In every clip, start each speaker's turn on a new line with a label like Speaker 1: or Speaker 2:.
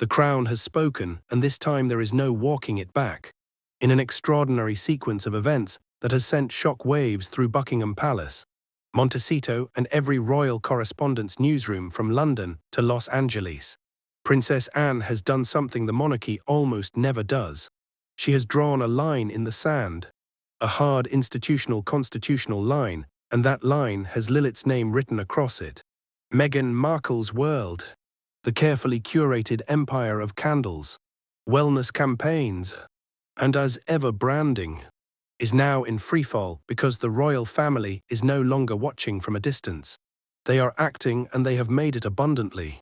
Speaker 1: The Crown has spoken, and this time there is no walking it back. In an extraordinary sequence of events that has sent shock waves through Buckingham Palace, Montecito, and every royal correspondence newsroom from London to Los Angeles, Princess Anne has done something the monarchy almost never does. She has drawn a line in the sand, a hard institutional constitutional line, and that line has Lilibet's name written across it. Meghan Markle's world, the carefully curated empire of candles, wellness campaigns, and as ever branding, is now in freefall because the royal family is no longer watching from a distance. They are acting, and they have made it abundantly,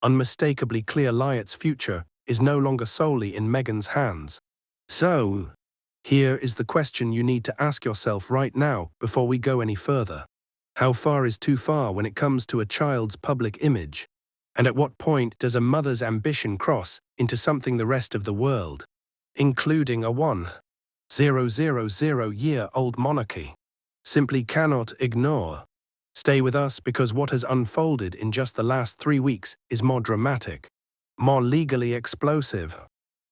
Speaker 1: unmistakably clear Lilibet's future is no longer solely in Meghan's hands. So, here is the question you need to ask yourself right now before we go any further. How far is too far when it comes to a child's public image? And at what point does a mother's ambition cross into something the rest of the world, including a 1,000-year-old monarchy, simply cannot ignore? Stay with us, because what has unfolded in just the last 3 weeks is more dramatic, more legally explosive,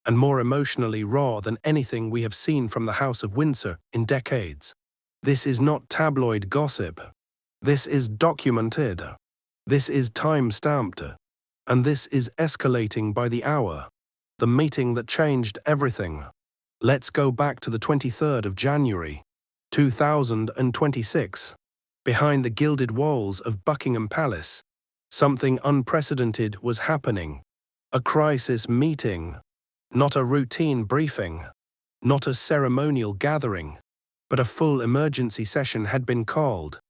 Speaker 1: and more emotionally raw than anything we have seen from the House of Windsor in decades. This is not tabloid gossip. This is documented. This is time-stamped. And this is escalating by the hour. The meeting that changed everything. Let's go back to the 23rd of January, 2026. Behind the gilded walls of Buckingham Palace, something unprecedented was happening. A crisis meeting. Not a routine briefing. Not a ceremonial gathering. But a full emergency session had been called.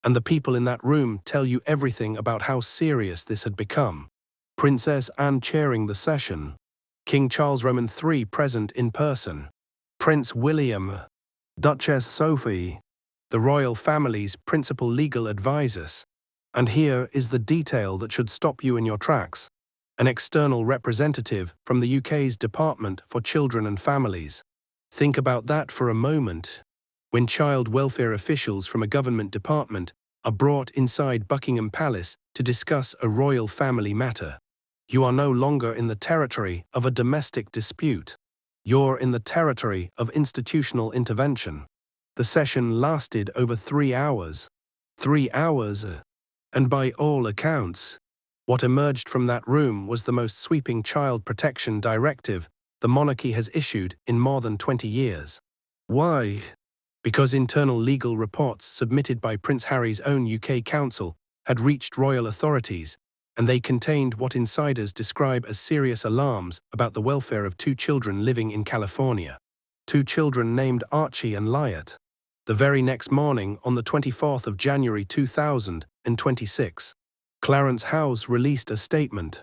Speaker 1: And the people in that room tell you everything about how serious this had become. Princess Anne chairing the session. King Charles Roman III present in person. Prince William. Duchess Sophie. The royal family's principal legal advisors. And here is the detail that should stop you in your tracks. An external representative from the UK's Department for Children and Families. Think about that for a moment. When child welfare officials from a government department are brought inside Buckingham Palace to discuss a royal family matter, you are no longer in the territory of a domestic dispute. You're in the territory of institutional intervention. The session lasted over 3 hours. 3 hours. And by all accounts, what emerged from that room was the most sweeping child protection directive the monarchy has issued in more than 20 years. Why? Because internal legal reports submitted by Prince Harry's own UK counsel had reached royal authorities, and they contained what insiders describe as serious alarms about the welfare of 2 children living in California. 2 children named Archie and Lilibet. The very next morning, on the 24th of January 2026, Clarence House released a statement.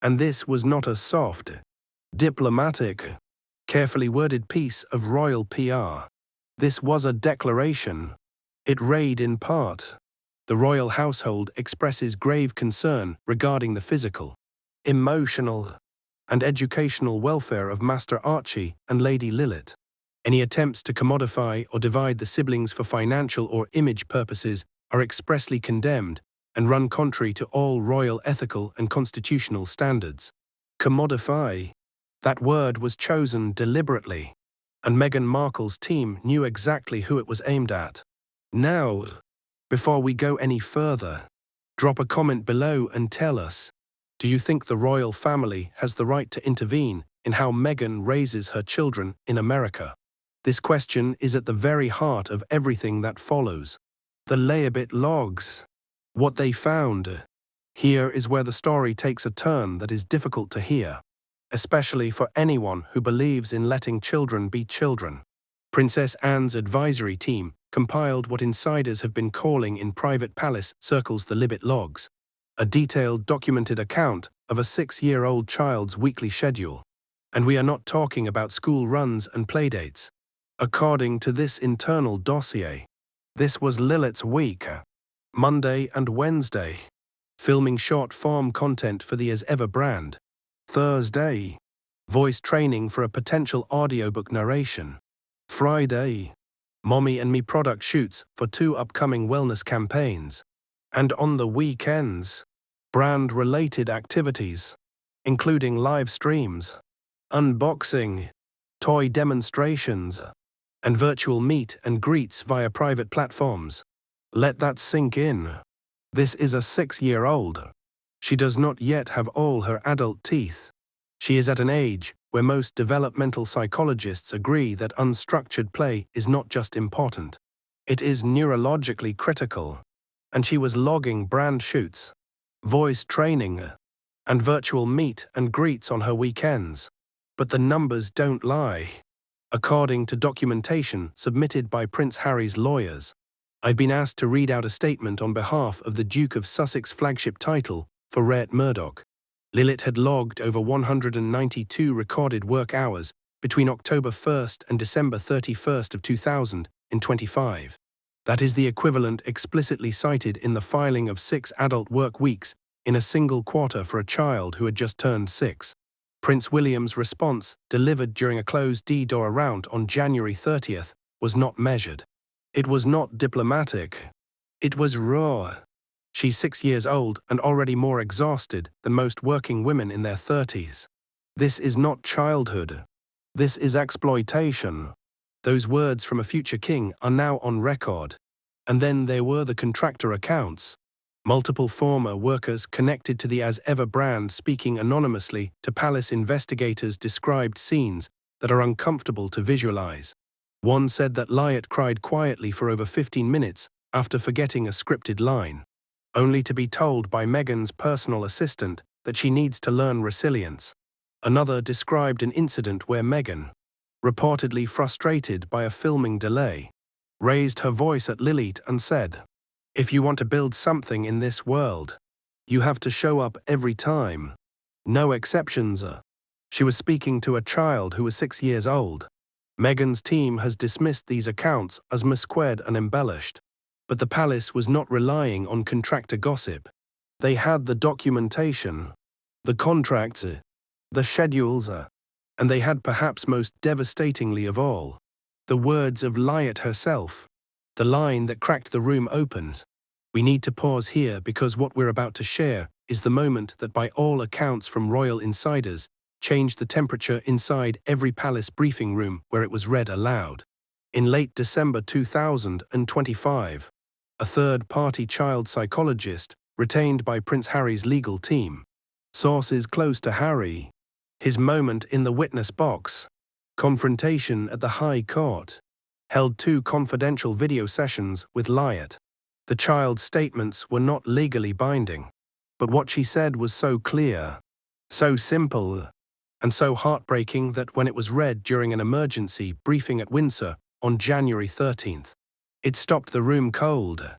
Speaker 1: And this was not a soft, diplomatic, carefully worded piece of royal PR. This was a declaration. It read in part: the royal household expresses grave concern regarding the physical, emotional, and educational welfare of Master Archie and Lady Lilibet. Any attempts to commodify or divide the siblings for financial or image purposes are expressly condemned and run contrary to all royal ethical and constitutional standards. Commodify. That word was chosen deliberately, and Meghan Markle's team knew exactly who it was aimed at. Now, before we go any further, drop a comment below and tell us, do you think the royal family has the right to intervene in how Meghan raises her children in America? This question is at the very heart of everything that follows. The Lilibet logs. What they found. Here is where the story takes a turn that is difficult to hear, especially for anyone who believes in letting children be children. Princess Anne's advisory team compiled what insiders have been calling in private palace circles the Lilibet logs, a detailed documented account of a 6-year-old child's weekly schedule. And we are not talking about school runs and playdates. According to this internal dossier, this was Lilibet's week. Monday and Wednesday, filming short-form content for the As Ever brand. Thursday, voice training for a potential audiobook narration. Friday, Mommy and Me product shoots for 2 upcoming wellness campaigns. And on the weekends, brand-related activities. including live streams, unboxing, toy demonstrations, and virtual meet and greets via private platforms. Let that sink in. This is a 6-year-old. She does not yet have all her adult teeth. She is at an age where most developmental psychologists agree that unstructured play is not just important. It is neurologically critical. And she was logging brand shoots, voice training, and virtual meet and greets on her weekends. But the numbers don't lie. According to documentation submitted by Prince Harry's lawyers, I've been asked to read out a statement on behalf of the Duke of Sussex flagship title for Rupert Murdoch. Lilibet had logged over 192 recorded work hours between October 1st and December 31st of 2025. That is the equivalent explicitly cited in the filing of 6 adult work weeks in a single quarter for a child who had just turned 6. Prince William's response, delivered during a closed-door round on January 30th, was not measured. It was not diplomatic. It was raw. She's 6 years old and already more exhausted than most working women in their 30s. This is not childhood. This is exploitation. Those words from a future king are now on record. And then there were the contractor accounts. Multiple former workers connected to the As Ever brand speaking anonymously to palace investigators described scenes that are uncomfortable to visualize. One said that Lilibet cried quietly for over 15 minutes after forgetting a scripted line, only to be told by Meghan's personal assistant that she needs to learn resilience. Another described an incident where Meghan, reportedly frustrated by a filming delay, raised her voice at Lilibet and said, "If you want to build something in this world, you have to show up every time. No exceptions." She was speaking to a child who was 6 years old. Meghan's team has dismissed these accounts as misquoted and embellished. But the palace was not relying on contractor gossip. They had the documentation, the contracts, the schedules, and they had perhaps most devastatingly of all, the words of Lilibet herself, the line that cracked the room open. We need to pause here because what we're about to share is the moment that by all accounts from royal insiders changed the temperature inside every palace briefing room where it was read aloud. In late December 2025, a third-party child psychologist retained by Prince Harry's legal team, sources close to Harry, his moment in the witness box, confrontation at the High Court, held 2 confidential video sessions with Lilibet. The child's statements were not legally binding, but what she said was so clear, so simple, and so heartbreaking that when it was read during an emergency briefing at Windsor on January 13th, it stopped the room cold.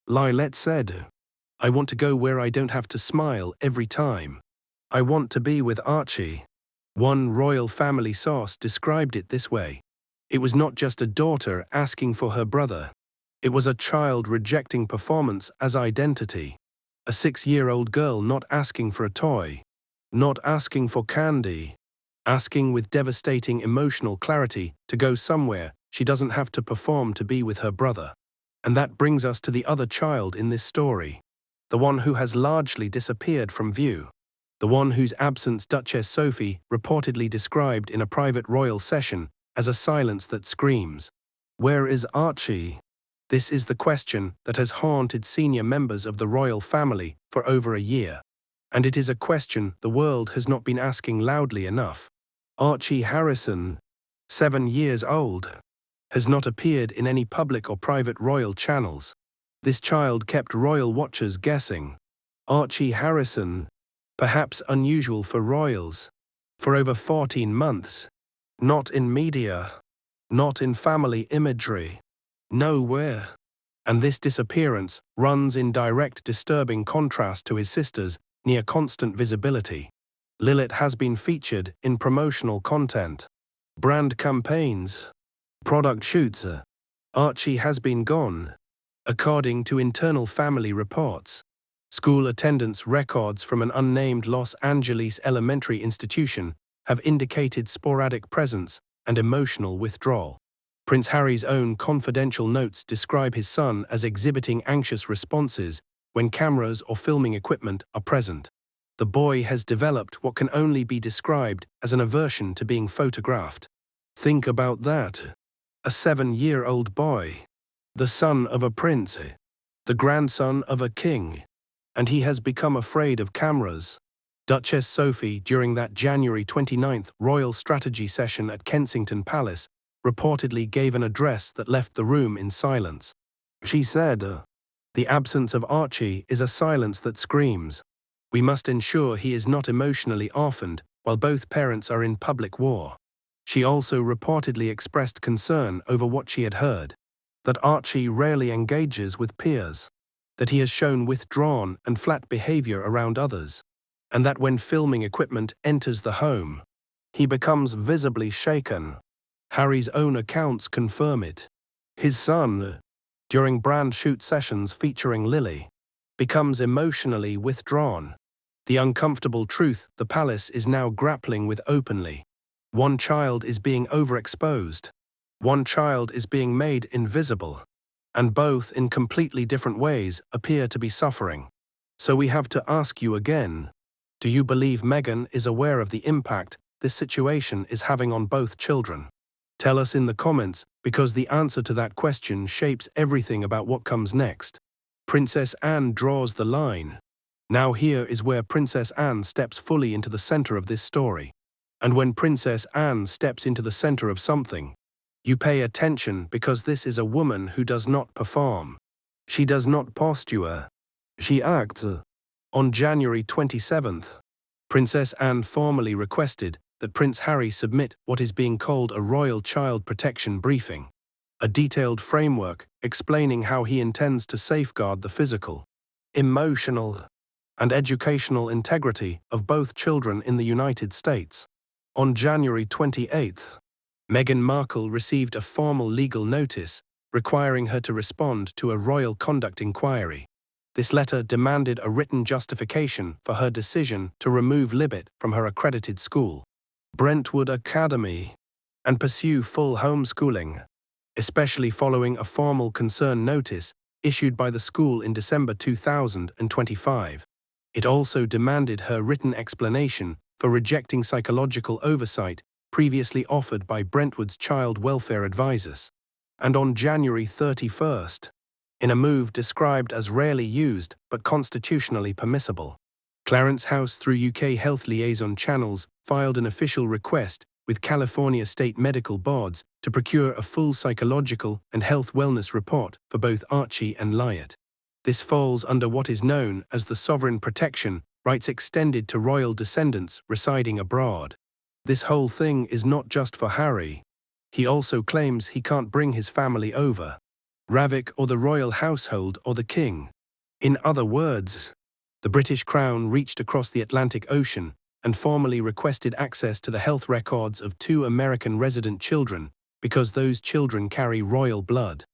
Speaker 1: Lilibet said, "I want to go where I don't have to smile every time. I want to be with Archie." One royal family source described it this way: "It was not just a daughter asking for her brother. It was a child rejecting performance as identity. A 6-year-old girl not asking for a toy, not asking for candy, asking with devastating emotional clarity to go somewhere she doesn't have to perform to be with her brother." And that brings us to the other child in this story, the one who has largely disappeared from view, the one whose absence Duchess Sophie reportedly described in a private royal session as a silence that screams, "Where is Archie?" This is the question that has haunted senior members of the royal family for over a year. And it is a question the world has not been asking loudly enough. Archie Harrison, 7 years old, has not appeared in any public or private royal channels. This child kept royal watchers guessing. Archie Harrison, perhaps unusual for royals, for over 14 months. Not in media, not in family imagery, nowhere. And this disappearance runs in direct disturbing contrast to his sister's near constant visibility. Lilibet has been featured in promotional content, brand campaigns, product shoots. Archie has been gone. According to internal family reports, school attendance records from an unnamed Los Angeles elementary institution have indicated sporadic presence and emotional withdrawal. Prince Harry's own confidential notes describe his son as exhibiting anxious responses when cameras or filming equipment are present. The boy has developed what can only be described as an aversion to being photographed. Think about that. A 7-year-old boy, the son of a prince, the grandson of a king, and he has become afraid of cameras. Duchess Sophie, during that January 29th royal strategy session at Kensington Palace, reportedly gave an address that left the room in silence. She said, "The absence of Archie is a silence that screams. We must ensure he is not emotionally orphaned while both parents are in public war." She also reportedly expressed concern over what she had heard, that Archie rarely engages with peers, that he has shown withdrawn and flat behavior around others, and that when filming equipment enters the home, he becomes visibly shaken. Harry's own accounts confirm it. His son, during brand shoot sessions featuring Lily, becomes emotionally withdrawn. The uncomfortable truth the palace is now grappling with openly. One child is being overexposed. One child is being made invisible. And both, in completely different ways, appear to be suffering. So we have to ask you again, do you believe Meghan is aware of the impact this situation is having on both children? Tell us in the comments, because the answer to that question shapes everything about what comes next. Princess Anne draws the line. Now here is where Princess Anne steps fully into the center of this story. And when Princess Anne steps into the center of something, you pay attention, because this is a woman who does not perform. She does not posture. She acts. On January 27th, Princess Anne formally requested that Prince Harry submit what is being called a Royal Child Protection Briefing, a detailed framework explaining how he intends to safeguard the physical, emotional, and educational integrity of both children in the United States. On January 28th, Meghan Markle received a formal legal notice requiring her to respond to a royal conduct inquiry. This letter demanded a written justification for her decision to remove Lilibet from her accredited school, Brentwood Academy, and pursue full homeschooling, especially following a formal concern notice issued by the school in December 2025. It also demanded her written explanation for rejecting psychological oversight previously offered by Brentwood's child welfare advisors. And on January 31st, in a move described as rarely used but constitutionally permissible, Clarence House, through UK health liaison channels, filed an official request with California state medical boards to procure a full psychological and health wellness report for both Archie and Lilibet. This falls under what is known as the sovereign protection rights extended to royal descendants residing abroad. This whole thing is not just for Harry. He also claims he can't bring his family over, Ravik or the royal household or the king. In other words, the British Crown reached across the Atlantic Ocean and formally requested access to the health records of 2 American resident children because those children carry royal blood.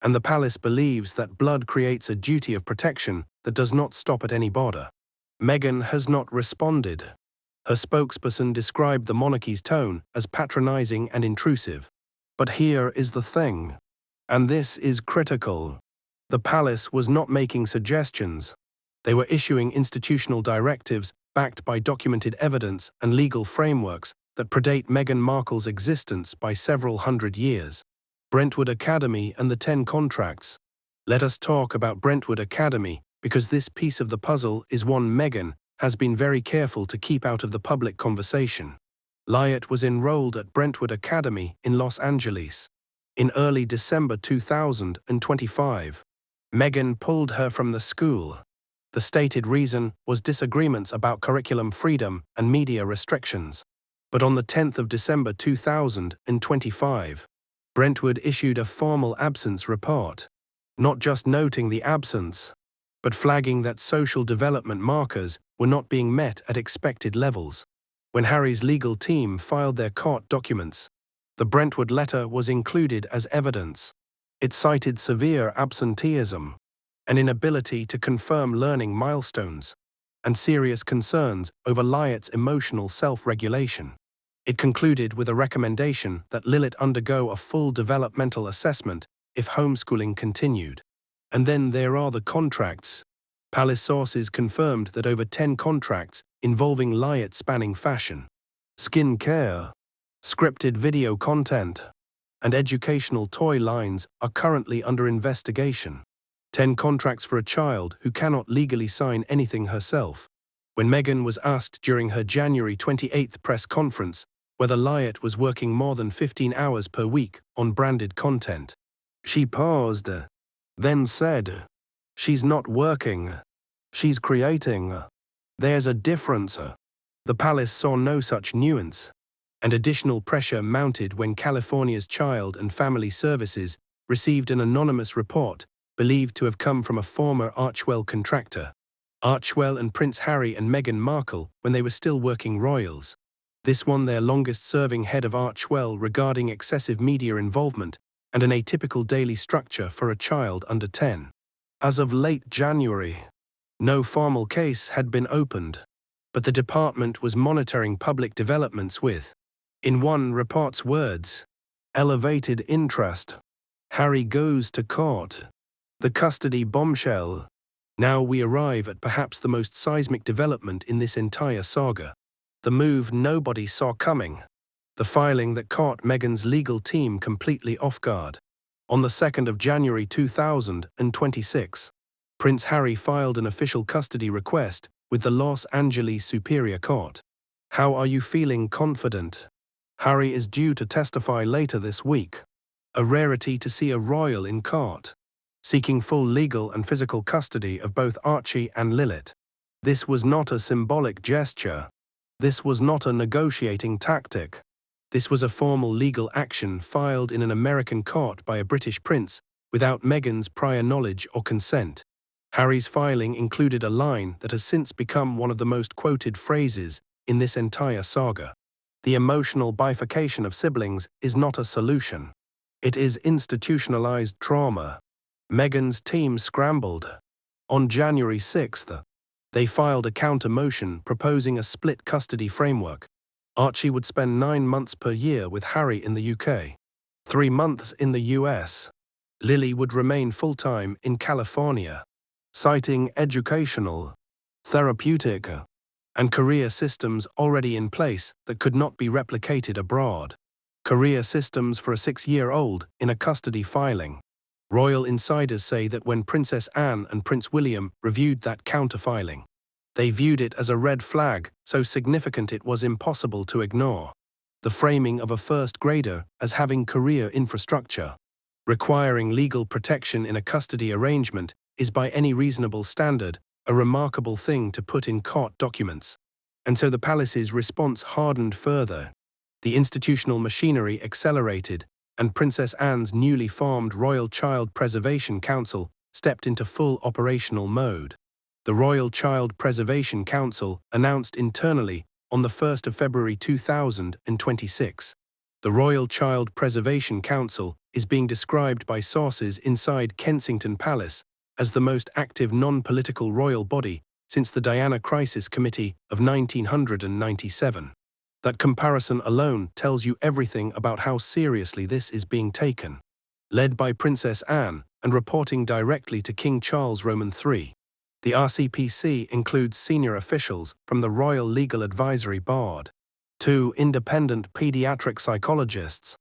Speaker 1: And the palace believes that blood creates a duty of protection that does not stop at any border. Meghan has not responded. Her spokesperson described the monarchy's tone as patronizing and intrusive. But here is the thing, and this is critical. The palace was not making suggestions. They were issuing institutional directives backed by documented evidence and legal frameworks that predate Meghan Markle's existence by several hundred years. Brentwood Academy and the 10 contracts. Let us talk about Brentwood Academy, because this piece of the puzzle is one Meghan has been very careful to keep out of the public conversation. Lilibet was enrolled at Brentwood Academy in Los Angeles in early December 2025. Meghan pulled her from the school. The stated reason was disagreements about curriculum freedom and media restrictions. But on the 10th of December 2025, Brentwood issued a formal absence report, not just noting the absence, but flagging that social development markers were not being met at expected levels. When Harry's legal team filed their court documents, the Brentwood letter was included as evidence. It cited severe absenteeism, an inability to confirm learning milestones, and serious concerns over Lilibet's emotional self-regulation. It concluded with a recommendation that Lilibet undergo a full developmental assessment if homeschooling continued. And then there are the contracts. Palace sources confirmed that over 10 contracts involving light-spanning fashion, skin care, scripted video content, and educational toy lines are currently under investigation. 10 contracts for a child who cannot legally sign anything herself. When Meghan was asked during her January 28 press conference whether Lilibet was working more than 15 hours per week on branded content, she paused, then said, "She's not working. She's creating. There's a difference." The palace saw no such nuance, and additional pressure mounted when California's Child and Family Services received an anonymous report believed to have come from a former Archwell contractor, Archwell and Prince Harry and Meghan Markle, when they were still working royals. This one their longest-serving head of Archwell regarding excessive media involvement and an atypical daily structure for a child under 10. As of late January, no formal case had been opened, but the department was monitoring public developments with, in one report's words, elevated interest. Harry goes to court. The custody bombshell. Now we arrive at perhaps the most seismic development in this entire saga. The move nobody saw coming. The filing that caught Meghan's legal team completely off guard. On the 2nd of January 2026, Prince Harry filed an official custody request with the Los Angeles Superior Court. How are you feeling? Confident? Harry is due to testify later this week. A rarity to see a royal in court, seeking full legal and physical custody of both Archie and Lilibet. This was not a symbolic gesture. This was not a negotiating tactic. This was a formal legal action filed in an American court by a British prince without Meghan's prior knowledge or consent. Harry's filing included a line that has since become one of the most quoted phrases in this entire saga. The emotional bifurcation of siblings is not a solution. It is institutionalized trauma. Meghan's team scrambled. On January 6th, they filed a counter-motion proposing a split custody framework. Archie would spend 9 months per year with Harry in the UK, 3 months in the US. Lily would remain full-time in California, citing educational, therapeutic, and career systems already in place that could not be replicated abroad. Career systems for a 6-year-old in a custody filing. Royal insiders say that when Princess Anne and Prince William reviewed that counter-filing, they viewed it as a red flag so significant it was impossible to ignore. The framing of a first grader as having career infrastructure, requiring legal protection in a custody arrangement, is by any reasonable standard a remarkable thing to put in court documents. And so the palace's response hardened further. The institutional machinery accelerated, and Princess Anne's newly formed Royal Child Preservation Council stepped into full operational mode. The Royal Child Preservation Council announced internally on the 1st of February 2026. The Royal Child Preservation Council is being described by sources inside Kensington Palace as the most active non-political royal body since the Diana Crisis Committee of 1997. That comparison alone tells you everything about how seriously this is being taken. Led by Princess Anne and reporting directly to King Charles Roman III, the RCPC includes senior officials from the Royal Legal Advisory Board, 2 independent pediatric psychologists,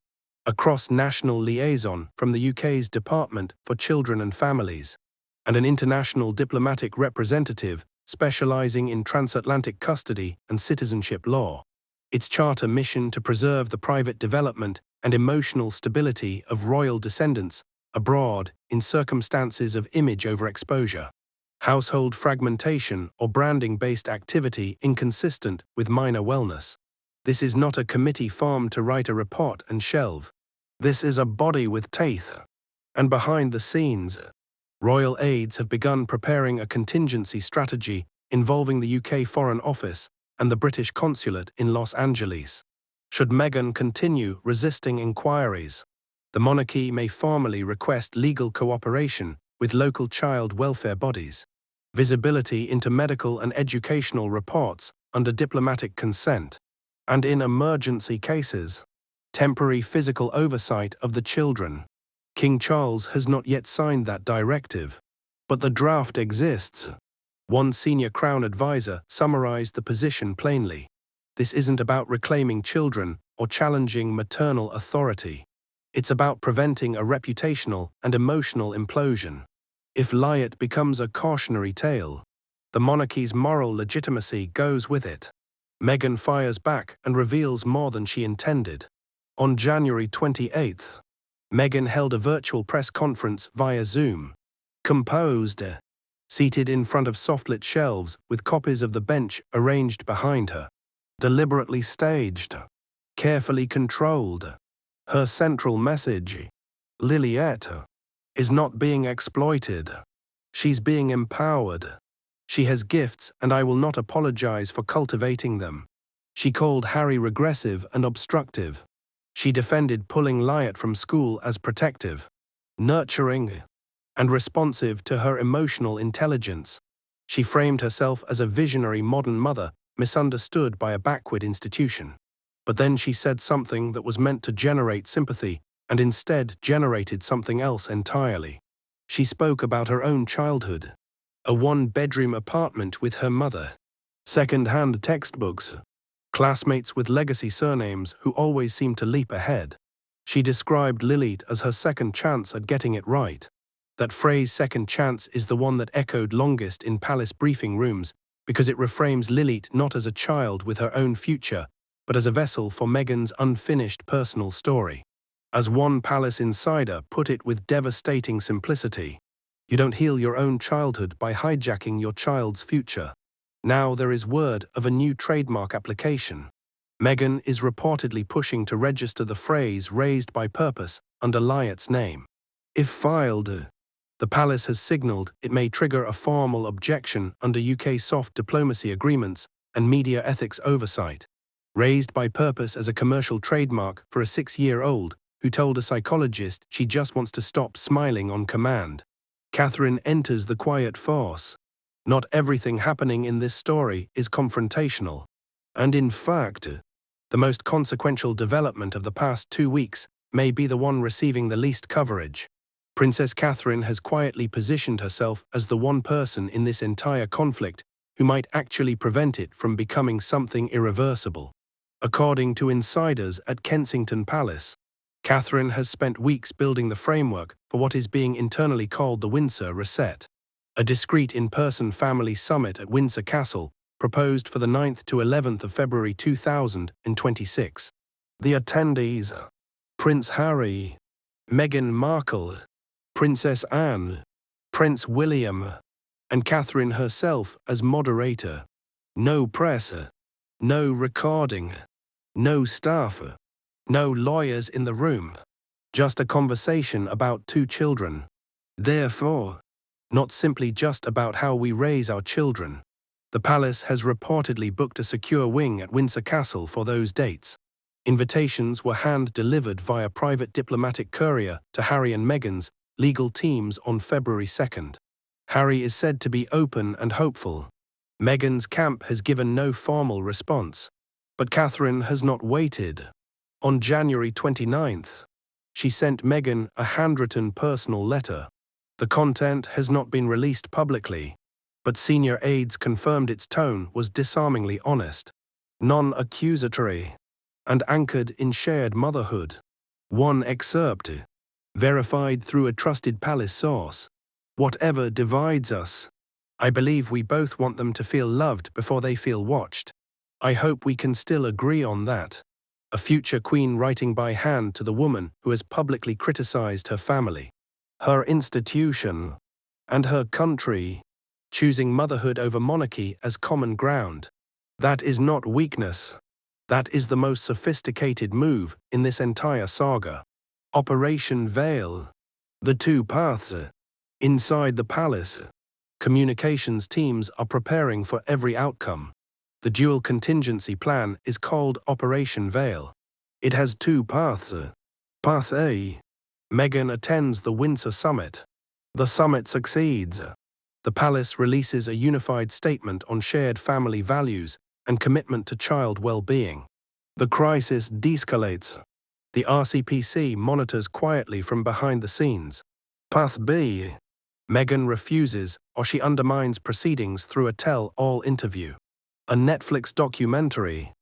Speaker 1: a cross-national liaison from the UK's Department for Children and Families, and an international diplomatic representative specialising in transatlantic custody and citizenship law. Its charter mission to preserve the private development and emotional stability of royal descendants abroad in circumstances of image overexposure, household fragmentation or branding-based activity inconsistent with minor wellness. This is not a committee formed to write a report and shelve. This is a body with teeth. And behind the scenes, royal aides have begun preparing a contingency strategy involving the UK Foreign Office and the British Consulate in Los Angeles. Should Meghan continue resisting inquiries, the monarchy may formally request legal cooperation with local child welfare bodies, visibility into medical and educational reports under diplomatic consent, and in emergency cases, temporary physical oversight of the children. King Charles has not yet signed that directive, but the draft exists. One senior Crown advisor summarized the position plainly. This isn't about reclaiming children or challenging maternal authority. It's about preventing a reputational and emotional implosion. If Lilibet becomes a cautionary tale, the monarchy's moral legitimacy goes with it. Meghan fires back and reveals more than she intended. On January 28th, Meghan held a virtual press conference via Zoom. Composed, seated in front of soft-lit shelves with copies of The Bench arranged behind her. Deliberately staged, carefully controlled. Her central message: Lilibet is not being exploited. She's being empowered. She has gifts, and I will not apologize for cultivating them. She called Harry regressive and obstructive. She defended pulling Lilibet from school as protective, nurturing, and responsive to her emotional intelligence. She framed herself as a visionary modern mother, misunderstood by a backward institution. But then she said something that was meant to generate sympathy, and instead generated something else entirely. She spoke about her own childhood. A one-bedroom apartment with her mother. Second-hand textbooks. Classmates with legacy surnames who always seemed to leap ahead. She described Lilibet as her second chance at getting it right. That phrase, second chance, is the one that echoed longest in palace briefing rooms because it reframes Lilibet not as a child with her own future, but as a vessel for Meghan's unfinished personal story. As one palace insider put it with devastating simplicity, you don't heal your own childhood by hijacking your child's future. Now there is word of a new trademark application. Meghan is reportedly pushing to register the phrase raised by purpose under Lilibet's name. If filed, the palace has signaled it may trigger a formal objection under UK soft diplomacy agreements and media ethics oversight. Raised by purpose as a commercial trademark for a 6-year-old who told a psychologist she just wants to stop smiling on command. Catherine enters the quiet force. Not everything happening in this story is confrontational. And in fact, the most consequential development of the past 2 weeks may be the one receiving the least coverage. Princess Catherine has quietly positioned herself as the one person in this entire conflict who might actually prevent it from becoming something irreversible. According to insiders at Kensington Palace, Catherine has spent weeks building the framework for what is being internally called the Windsor Reset, a discreet in-person family summit at Windsor Castle proposed for the 9th to 11th of February 2026. The attendees: Prince Harry, Meghan Markle, Princess Anne, Prince William, and Catherine herself as moderator. No press, no recording, no staff, no lawyers in the room. Just a conversation about 2 children. Therefore, not simply just about how we raise our children. The palace has reportedly booked a secure wing at Windsor Castle for those dates. Invitations were hand-delivered via private diplomatic courier to Harry and Meghan's legal teams on February 2nd. Harry is said to be open and hopeful. Meghan's camp has given no formal response. But Catherine has not waited. On January 29th, she sent Meghan a handwritten personal letter. The content has not been released publicly, but senior aides confirmed its tone was disarmingly honest, non-accusatory, and anchored in shared motherhood. One excerpt, verified through a trusted palace source: "Whatever divides us, I believe we both want them to feel loved before they feel watched. I hope we can still agree on that." A future queen writing by hand to the woman who has publicly criticized her family, her institution, and her country, choosing motherhood over monarchy as common ground. That is not weakness. That is the most sophisticated move in this entire saga. Operation Veil. The 2 paths. Inside the palace, communications teams are preparing for every outcome. The dual contingency plan is called Operation Veil. It has 2 paths. Path A. Meghan attends the Windsor Summit. The summit succeeds. The palace releases a unified statement on shared family values and commitment to child well-being. The crisis de-escalates. The RCPC monitors quietly from behind the scenes. Path B. Meghan refuses, or she undermines proceedings through a tell-all interview. A Netflix documentary.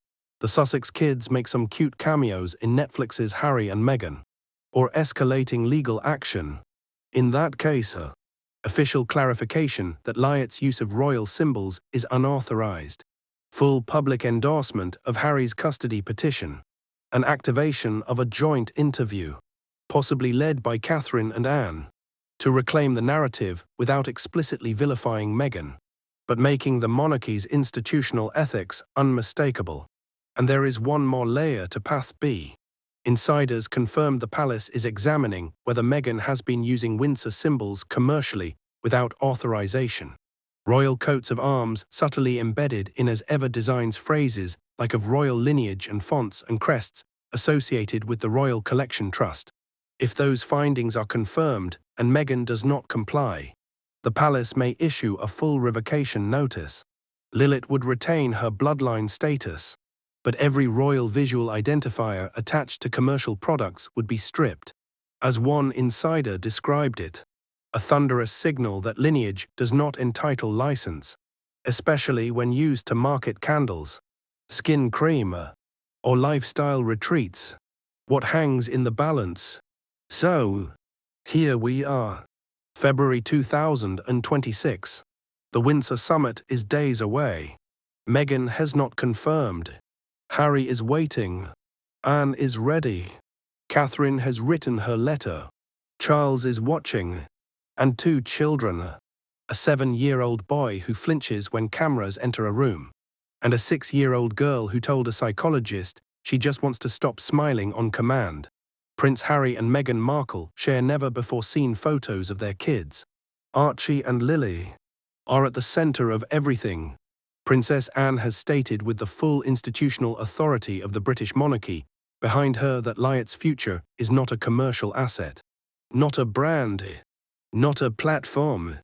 Speaker 1: The Sussex kids make some cute cameos in Netflix's Harry and Meghan. Or escalating legal action. In that case, official clarification that Lilibet's use of royal symbols is unauthorized. Full public endorsement of Harry's custody petition. An activation of a joint interview, possibly led by Catherine and Anne, to reclaim the narrative without explicitly vilifying Meghan, but making the monarchy's institutional ethics unmistakable. And there is one more layer to Path B. Insiders confirmed the palace is examining whether Meghan has been using Windsor symbols commercially without authorization. Royal coats of arms subtly embedded in as ever designs phrases like of royal lineage and fonts and crests associated with the Royal Collection Trust. If those findings are confirmed and Meghan does not comply, the palace may issue a full revocation notice. Lilibet would retain her bloodline status, but every royal visual identifier attached to commercial products would be stripped. As one insider described it, a thunderous signal that lineage does not entitle license, especially when used to market candles, skin cream, or lifestyle retreats. What hangs in the balance? So, here we are. February 2026. The Windsor Summit is days away. Meghan has not confirmed. Harry is waiting. Anne is ready. Catherine has written her letter. Charles is watching. And 2 children. A 7-year-old boy who flinches when cameras enter a room. And a 6-year-old girl who told a psychologist she just wants to stop smiling on command. Prince Harry and Meghan Markle share never-before-seen photos of their kids. Archie and Lily are at the center of everything. Princess Anne has stated with the full institutional authority of the British monarchy behind her that Lilibet's future is not a commercial asset, not a brand, not a platform.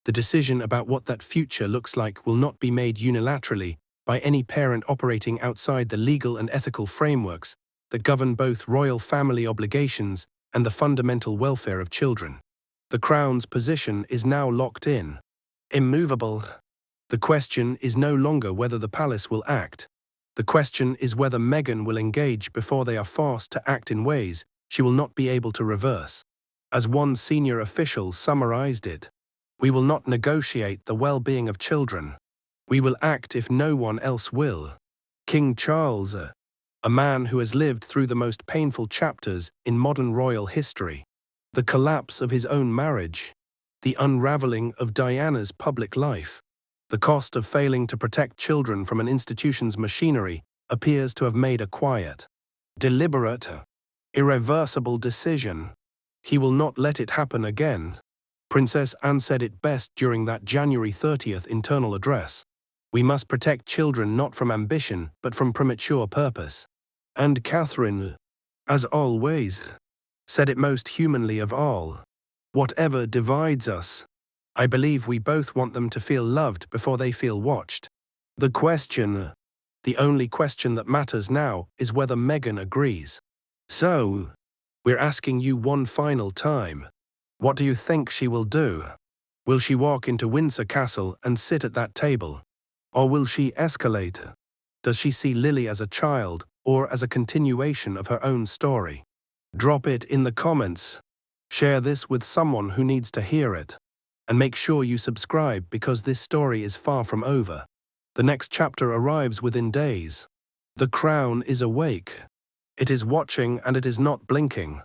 Speaker 1: The decision about what that future looks like will not be made unilaterally by any parent operating outside the legal and ethical frameworks that govern both royal family obligations and the fundamental welfare of children. The Crown's position is now locked in, immovable. The question is no longer whether the palace will act. The question is whether Meghan will engage before they are forced to act in ways she will not be able to reverse. As one senior official summarized it, "We will not negotiate the well-being of children. We will act if no one else will." King Charles, a man who has lived through the most painful chapters in modern royal history, the collapse of his own marriage, the unraveling of Diana's public life, the cost of failing to protect children from an institution's machinery, appears to have made a quiet, deliberate, irreversible decision. He will not let it happen again. Princess Anne said it best during that January 30th internal address. "We must protect children not from ambition, but from premature purpose." And Catherine, as always, said it most humanly of all. "Whatever divides us, I believe we both want them to feel loved before they feel watched." The only question that matters now is whether Meghan agrees. So, we're asking you one final time. What do you think she will do? Will she walk into Windsor Castle and sit at that table? Or will she escalate? Does she see Lily as a child or as a continuation of her own story? Drop it in the comments. Share this with someone who needs to hear it. And make sure you subscribe because this story is far from over. The next chapter arrives within days. The Crown is awake. It is watching and it is not blinking.